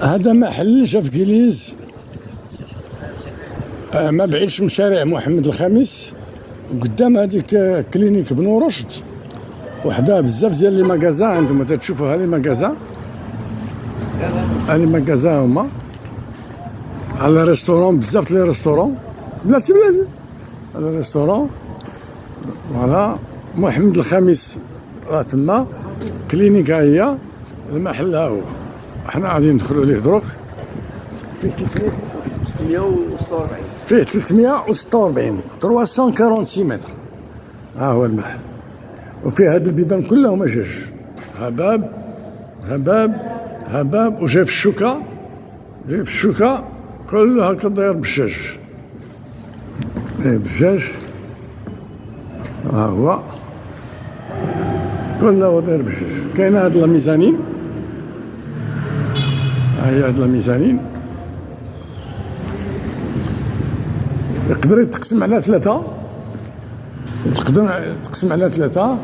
هذا محل شاف كليز ما بعيدش من شارع محمد الخامس، قدام هذيك كلينيك بن رشد، وحدها بزاف ديال لي ماكازا. انتم تتشوفوا ها لي ماكازا، ها لي ماكازا هما على ريستورون، بزاف لي ريستورون بلاتي على ريستورون. فوالا محمد الخامس راه تما، كلينيك ها هي، المحل ها هو. حنا غادي ندخلوا ليه دروك. فيه 346 346 متر. ها هو المحل، وفيه هاد البيبان كلهم اجاج، هباب هباب هباب، وجاي في الشوكه، جاي في الشوكه كله هكا داير بالجاج، بالجاج. ها هو كله داير بالجاج. كاينه هاد الميزانين، ها هي هاد الميزانين، يقدر يتقسم على ثلاثة، تقدر تقسم على ثلاثة.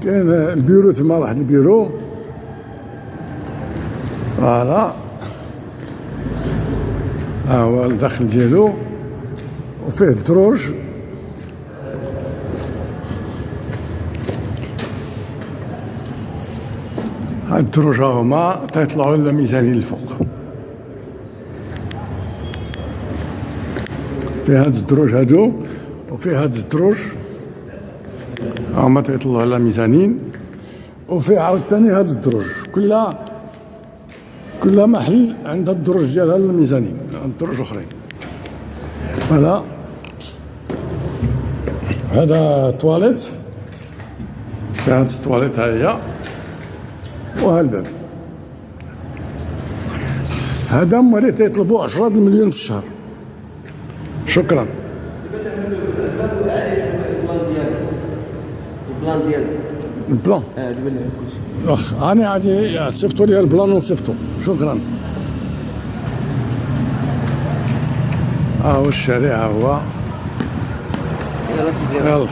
كاين البيرو تما، واحد البيرو، فوالا ها هو الداخل ديالو، وفيه الدروج. هاد الدروج هما تيطلعوا للميزانين الفوق. فيه هاد الدروج هادو، وفيه هاد الدروج هما تيطلعوا على ميزانين، وفيه عاوتاني هاد الدروج. كل محل عندها الدروج ديالها للميزانين، الدروج اخرين. فوالا هذا تواليت، فيه هاد التواليت ها هي، وها الباب. هذا هما اللي تيطلبوا 10 مليون في الشهر. شكرا. البلان ديالك، البلان واخ انا غادي صيفطوا لي البلان ونصيفطو. شكرا. ها هو الشارع، ها هو. يلا